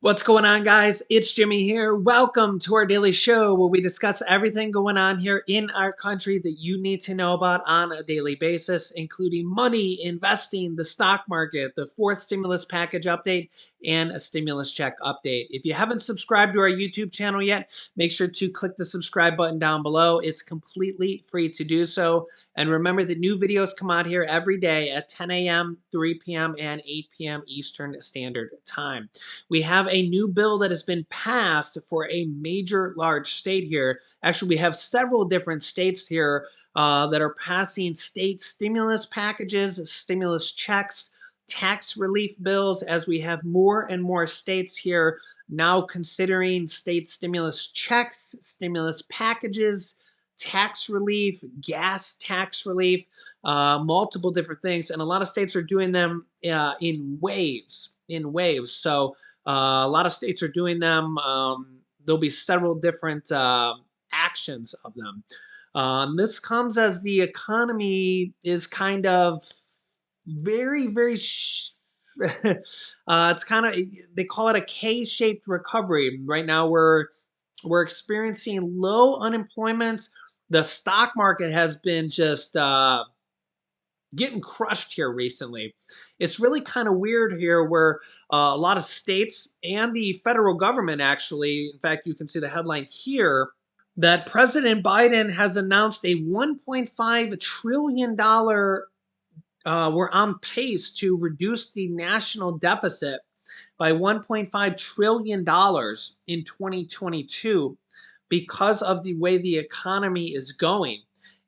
What's going on, guys? It's Jimmy here. Welcome to our daily show where we discuss everything going on here in our country that you need to know about on a daily basis, including money, investing, the stock market, the fourth stimulus package update, and a stimulus check update. If you haven't subscribed to our YouTube channel yet, make sure to click the subscribe button down below. It's completely free to do so. And remember that new videos come out here every day at 10 a.m., 3 p.m., and 8 p.m. Eastern Standard Time. We have a new bill that has been passed for a major large state here. Actually, we have several different states here that are passing state stimulus packages, stimulus checks, tax relief bills, as we have more and more states here now considering state stimulus checks, stimulus packages, tax relief, gas tax relief, multiple different things. And a lot of states are doing them in waves, So a lot of states are doing them. There'll be several different actions of them. This comes as the economy is kind of very it's kind of, they call it a K-shaped recovery. Right now we're experiencing low unemployment. The stock market has been just getting crushed here recently. It's really kind of weird here where a lot of states and the federal government actually, in fact, you can see the headline here, that President Biden has announced a $1.5 trillion, we're on pace to reduce the national deficit by $1.5 trillion in 2022 because of the way the economy is going.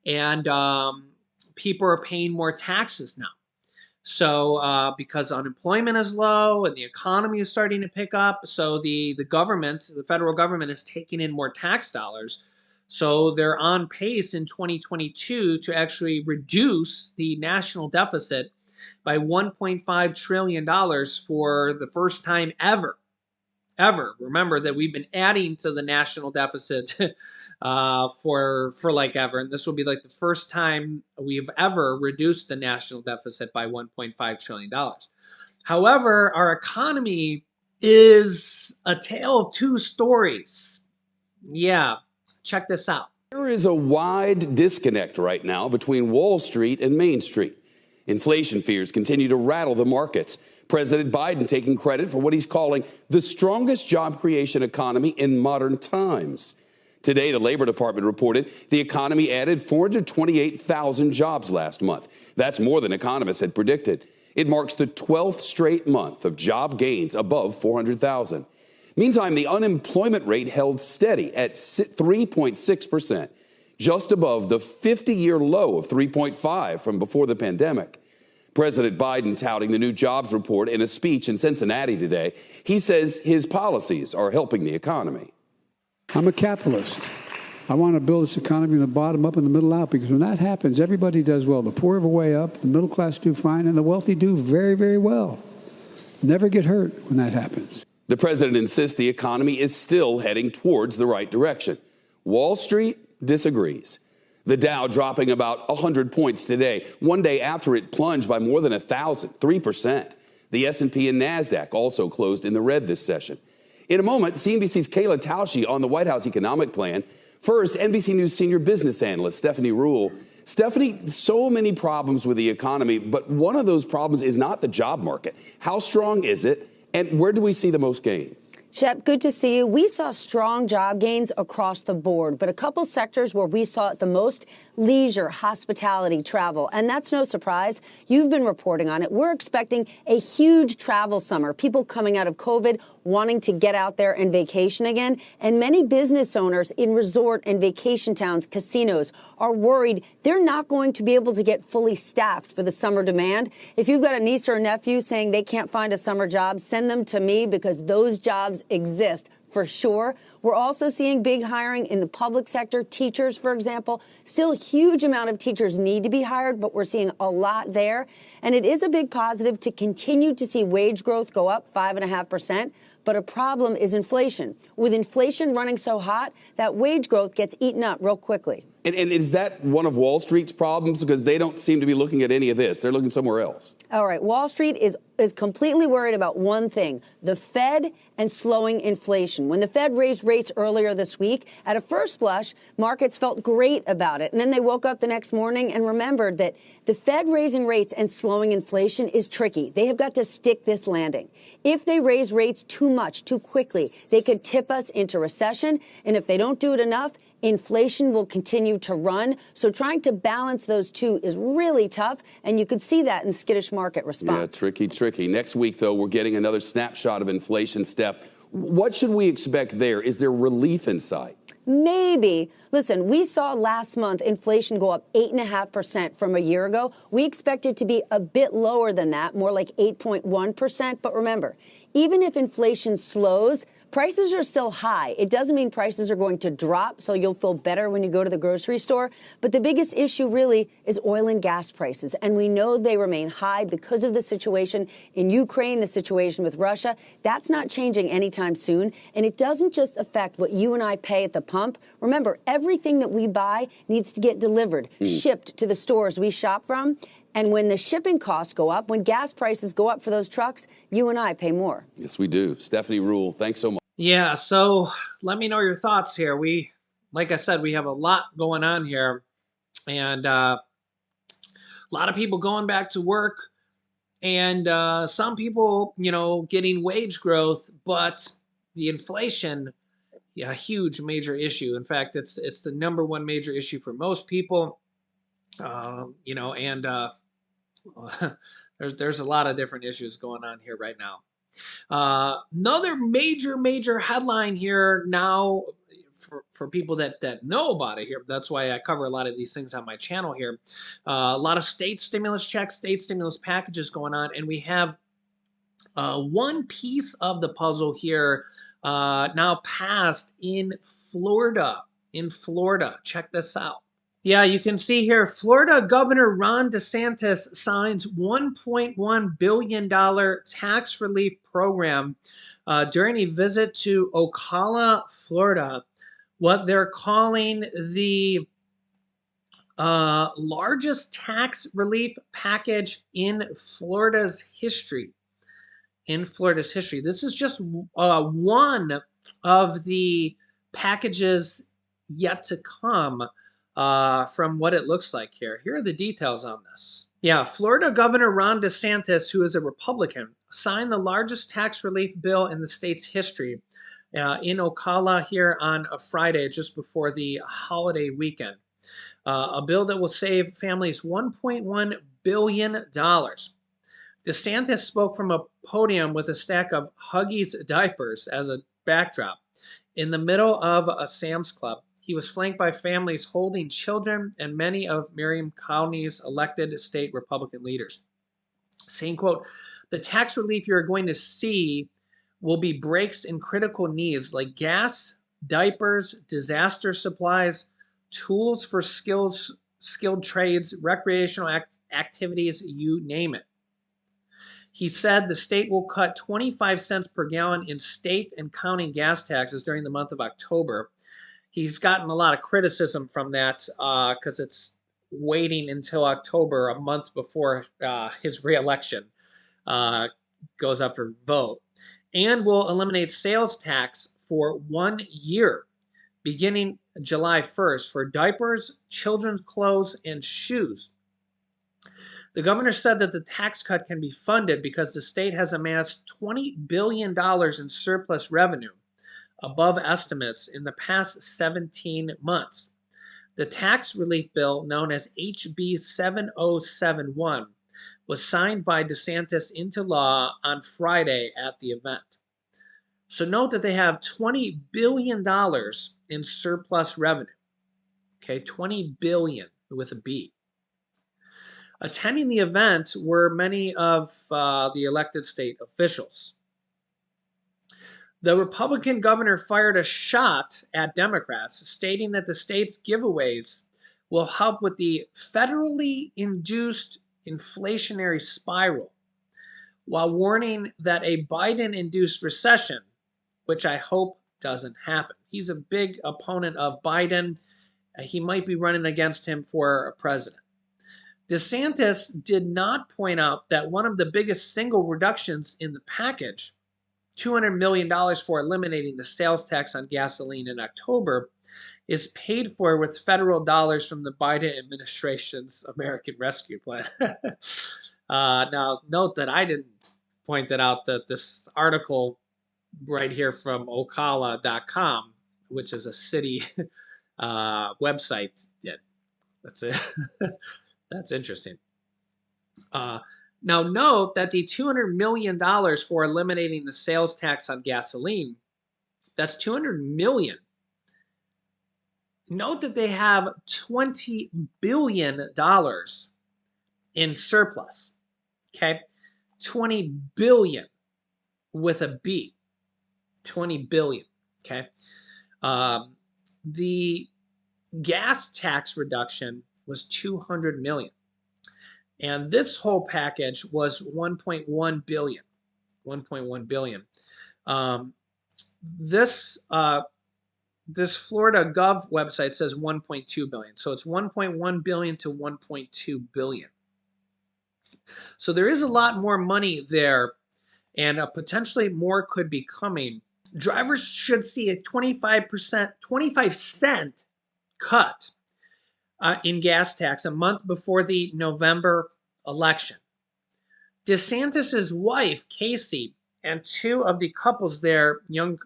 And people are paying more taxes now. So because unemployment is low and the economy is starting to pick up, so the government, the federal government, is taking in more tax dollars. So they're on pace in 2022 to actually reduce the national deficit by $1.5 trillion for the first time ever. Remember that we've been adding to the national deficit for like ever, and this will be like the first time we've ever reduced the national deficit by $1.5 trillion. However, our economy is a tale of two stories. Yeah, check this out. There is a wide disconnect right now between Wall Street and Main Street. Inflation fears continue to rattle the markets. President Biden taking credit for what he's calling the strongest job creation economy in modern times. Today, the Labor Department reported the economy added 428,000 jobs last month. That's more than economists had predicted. It marks the 12th straight month of job gains above 400,000. Meantime, the unemployment rate held steady at 3.6%, just above the 50-year low of 3.5 from before the pandemic. President Biden touting the new jobs report in a speech in Cincinnati today. He says his policies are helping the economy. I'm a capitalist. I want to build this economy from the bottom up and the middle out, because when that happens, everybody does well. The poor have a way up, the middle class do fine, and the wealthy do very, very well. Never get hurt when that happens. The president insists the economy is still heading towards the right direction. Wall Street disagrees. The Dow dropping about 100 points today, one day after it plunged by more than 1,000, 3%. The S&P and NASDAQ also closed in the red this session. In a moment, CNBC's Kayla Tausche on the White House economic plan. First, NBC News senior business analyst Stephanie Ruhle. Stephanie, so many problems with the economy, but one of those problems is not the job market. How strong is it, and where do we see the most gains? Shep, good to see you. We saw strong job gains across the board, but a couple sectors where we saw it the most: leisure, hospitality, travel. And that's no surprise. You've been reporting on it. We're expecting a huge travel summer. People coming out of COVID wanting to get out there and vacation again. And many business owners in resort and vacation towns, casinos, are worried they're not going to be able to get fully staffed for the summer demand. If you've got a niece or a nephew saying they can't find a summer job, send them to me, because those jobs exist for sure. We're also seeing big hiring in the public sector. Teachers, for example, still a huge amount of teachers need to be hired, but we're seeing a lot there. And it is a big positive to continue to see wage growth go up 5.5%. But a problem is inflation. With inflation running so hot, that wage growth gets eaten up real quickly. And is that one of Wall Street's problems? Because they don't seem to be looking at any of this. They're looking somewhere else. All right. Wall Street is completely worried about one thing, the Fed and slowing inflation. When the Fed raised rates earlier this week, at a first blush, markets felt great about it. And then they woke up the next morning and remembered that the Fed raising rates and slowing inflation is tricky. They have got to stick this landing. If they raise rates too much, too quickly, they could tip us into recession. And if they don't do it enough, inflation will continue to run. So trying to balance those two is really tough. And you could see that in skittish market response. Yeah, tricky. Next week, though, we're getting another snapshot of inflation, Steph. What should we expect there? Is there relief in sight? Maybe. Listen, we saw last month inflation go up 8.5% from a year ago. We expect it to be a bit lower than that, more like 8.1%. But remember, even if inflation slows, prices are still high. It doesn't mean prices are going to drop, so you'll feel better when you go to the grocery store. But the biggest issue really is oil and gas prices. And we know they remain high because of the situation in Ukraine, the situation with Russia. That's not changing anytime soon. And it doesn't just affect what you and I pay at the pump. Remember, everything that we buy needs to get delivered, shipped to the stores we shop from. And when the shipping costs go up, when gas prices go up for those trucks, you and I pay more. Yes, we do. Stephanie Rule, thanks so much. Yeah, so let me know your thoughts here. Like I said, we have a lot going on here, and a lot of people going back to work, and some people, getting wage growth, but the inflation, yeah, a huge major issue. In fact, it's the number one major issue for most people, and there's a lot of different issues going on here right now. Another major headline here now for people that know about it here. That's why I cover a lot of these things on my channel here. A lot of state stimulus checks, state stimulus packages going on, and we have one piece of the puzzle here now passed in Florida. Check this out. Yeah, you can see here, Florida Governor Ron DeSantis signs $1.1 billion tax relief program during a visit to Ocala, Florida, what they're calling the largest tax relief package in Florida's history. This is just one of the packages yet to come. From what it looks like here. Here are the details on this. Yeah, Florida Governor Ron DeSantis, who is a Republican, signed the largest tax relief bill in the state's history in Ocala here on a Friday just before the holiday weekend. A bill that will save families $1.1 billion. DeSantis spoke from a podium with a stack of Huggies diapers as a backdrop in the middle of a Sam's Club. He was flanked by families holding children and many of Marion County's elected state Republican leaders, saying, quote, "The tax relief you're going to see will be breaks in critical needs like gas, diapers, disaster supplies, tools for skilled trades, recreational activities, you name it." He said the state will cut 25 cents per gallon in state and county gas taxes during the month of October. He's gotten a lot of criticism from that because it's waiting until October, a month before his reelection goes up for vote, and will eliminate sales tax for 1 year, beginning July 1st, for diapers, children's clothes, and shoes. The governor said that the tax cut can be funded because the state has amassed $20 billion in surplus revenue, above estimates, in the past 17 months. The tax relief bill, known as HB 7071, was signed by DeSantis into law on Friday at the event. So note that they have $20 billion in surplus revenue. Okay, $20 billion with a B. Attending the event were many of the elected state officials. The Republican governor fired a shot at Democrats, stating that the state's giveaways will help with the federally induced inflationary spiral, while warning that a Biden-induced recession, which I hope doesn't happen. He's a big opponent of Biden, he might be running against him for president. DeSantis did not point out that one of the biggest single reductions in the package, $200 million for eliminating the sales tax on gasoline in October, is paid for with federal dollars from the Biden administration's American Rescue Plan. Now, note that I didn't point that out, that this article right here from Ocala.com, which is a city website, did. That's it. That's interesting. Now, note that the $200 million for eliminating the sales tax on gasoline, that's $200 million. Note that they have $20 billion in surplus. Okay? 20 billion with a B. 20 billion. Okay? The gas tax reduction was 200 million. And this whole package was 1.1 billion. 1.1 billion. This Florida Gov website says 1.2 billion. So it's 1.1 billion to 1.2 billion. So there is a lot more money there, and potentially more could be coming. Drivers should see a 25-cent cut in gas tax a month before the November election. DeSantis's wife, Casey, and two of the couples there, young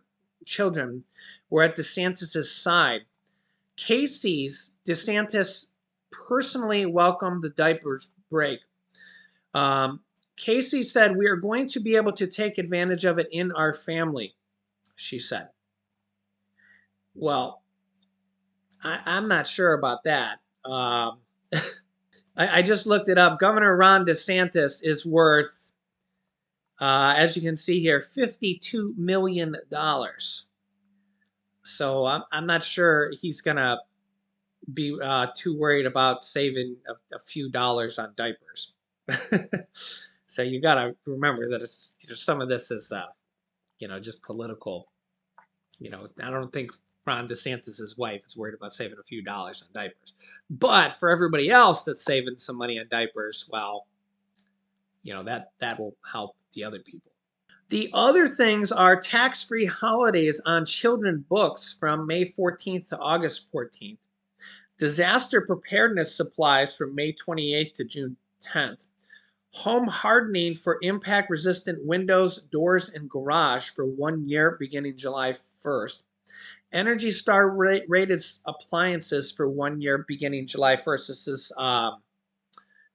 children, were at DeSantis's side. DeSantis personally welcomed the diapers break. Casey said, "We are going to be able to take advantage of it in our family," she said. Well, I'm not sure about that. I just looked it up. Governor Ron DeSantis is worth, as you can see here, $52 million. So I'm not sure he's going to be too worried about saving a few dollars on diapers. So you got to remember that it's, some of this is, just political. I don't think Ron DeSantis' wife is worried about saving a few dollars on diapers. But for everybody else that's saving some money on diapers, well, that will help the other people. The other things are tax-free holidays on children books from May 14th to August 14th. Disaster preparedness supplies from May 28th to June 10th. Home hardening for impact-resistant windows, doors, and garage for 1 year beginning July 1st. Energy Star rated appliances for 1 year beginning July 1st. This is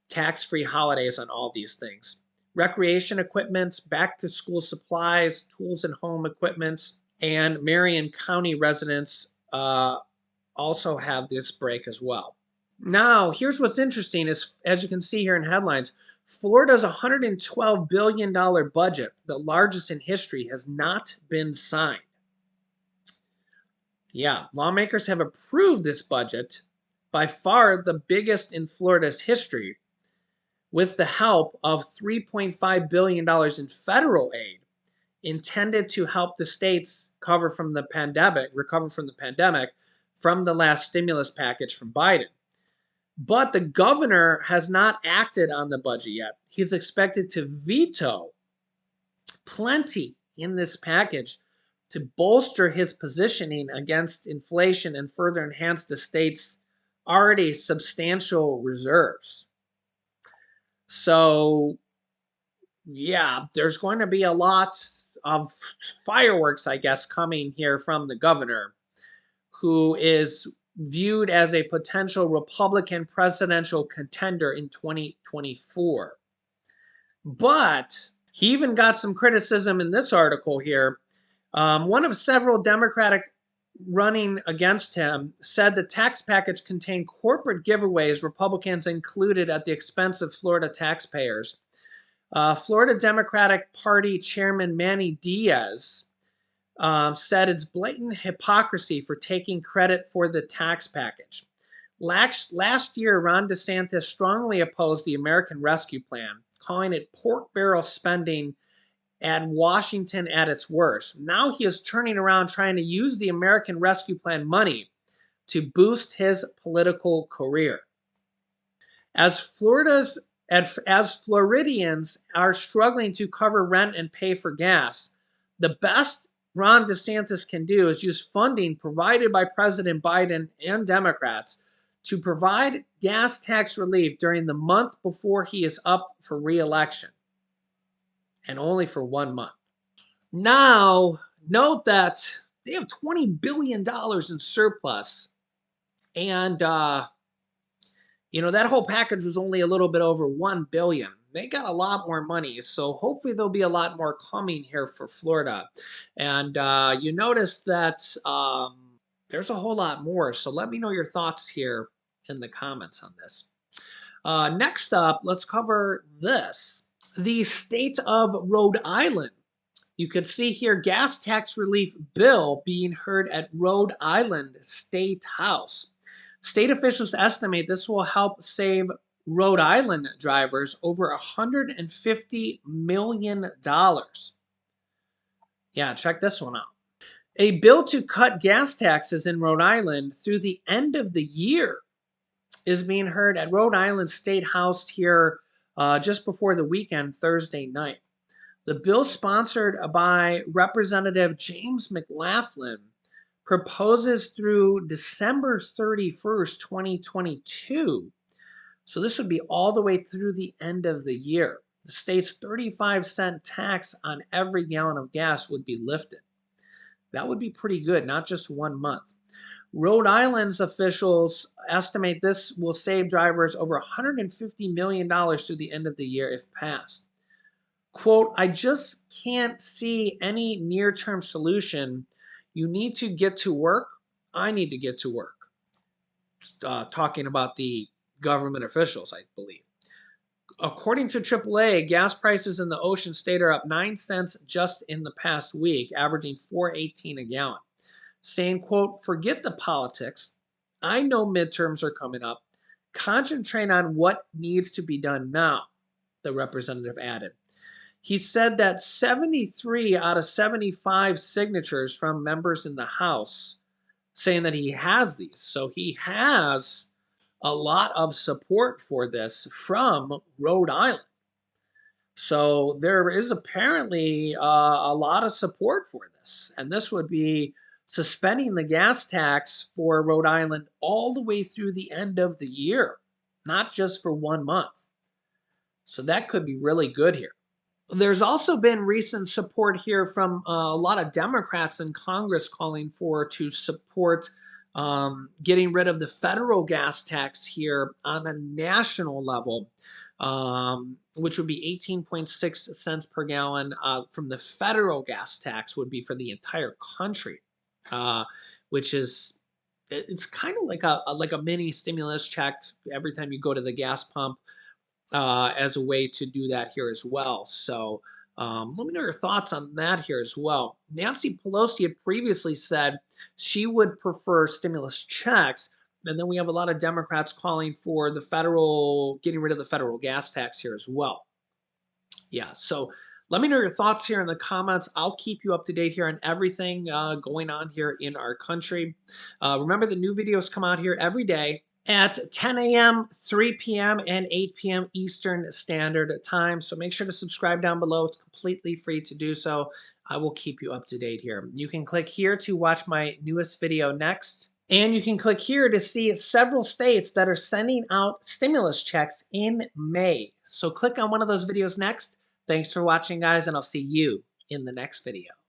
tax-free holidays on all these things. Recreation equipments, back-to-school supplies, tools and home equipments, and Marion County residents also have this break as well. Now, here's what's interesting is, as you can see here in headlines, Florida's $112 billion budget, the largest in history, has not been signed. Yeah, lawmakers have approved this budget, by far the biggest in Florida's history, with the help of $3.5 billion in federal aid intended to help the states recover from the pandemic from the last stimulus package from Biden. But the governor has not acted on the budget yet. He's expected to veto plenty in this package to bolster his positioning against inflation and further enhance the state's already substantial reserves. So, yeah, there's going to be a lot of fireworks, I guess, coming here from the governor, who is viewed as a potential Republican presidential contender in 2024. But he even got some criticism in this article here. One of several Democratic running against him said the tax package contained corporate giveaways Republicans included at the expense of Florida taxpayers. Florida Democratic Party Chairman Manny Diaz said it's blatant hypocrisy for taking credit for the tax package. Last year, Ron DeSantis strongly opposed the American Rescue Plan, calling it pork barrel spending and Washington at its worst. Now he is turning around trying to use the American Rescue Plan money to boost his political career. As Floridians are struggling to cover rent and pay for gas, the best Ron DeSantis can do is use funding provided by President Biden and Democrats to provide gas tax relief during the month before he is up for re-election, and only for 1 month. Now, note that they have $20 billion in surplus, and that whole package was only a little bit over $1 billion. They got a lot more money, so hopefully there'll be a lot more coming here for Florida. And you notice that there's a whole lot more. So let me know your thoughts here in the comments on this. Next up, let's cover this. The state of Rhode Island. You could see here gas tax relief bill being heard at Rhode Island State House. State officials estimate this will help save Rhode Island drivers over $150 million. Yeah, check this one out. A bill to cut gas taxes in Rhode Island through the end of the year is being heard at Rhode Island State House here just before the weekend, Thursday night. The bill, sponsored by Representative James McLaughlin, proposes through December 31st, 2022. So this would be all the way through the end of the year. The state's 35-cent tax on every gallon of gas would be lifted. That would be pretty good, not just 1 month. Rhode Island's officials estimate this will save drivers over $150 million through the end of the year if passed. Quote, I just can't see any near-term solution. You need to get to work. I need to get to work. Talking about the government officials, I believe. According to AAA, gas prices in the Ocean State are up 9 cents just in the past week, averaging $4.18 a gallon. Saying, quote, forget the politics. I know midterms are coming up. Concentrate on what needs to be done now, the representative added. He said that 73 out of 75 signatures from members in the House saying that he has these. So he has a lot of support for this from Rhode Island. So there is apparently a lot of support for this. And this would be suspending the gas tax for Rhode Island all the way through the end of the year, not just for 1 month. So that could be really good here. There's also been recent support here from a lot of Democrats in Congress calling to support getting rid of the federal gas tax here on a national level, which would be 18.6 cents per gallon from the federal gas tax would be for the entire country, which is it's kind of like a mini stimulus check every time you go to the gas pump. As a way to do that here as well. So let me know your thoughts on that here as well. Nancy Pelosi had previously said she would prefer stimulus checks, and then we have a lot of Democrats calling for getting rid of the federal gas tax here as well. Yeah, so let me know your thoughts here in the comments. I'll keep you up to date here on everything going on here in our country. Remember, the new videos come out here every day at 10 a.m., 3 p.m., and 8 p.m. Eastern Standard Time. So make sure to subscribe down below. It's completely free to do so. I will keep you up to date here. You can click here to watch my newest video next. And you can click here to see several states that are sending out stimulus checks in May. So click on one of those videos next. Thanks for watching, guys, and I'll see you in the next video.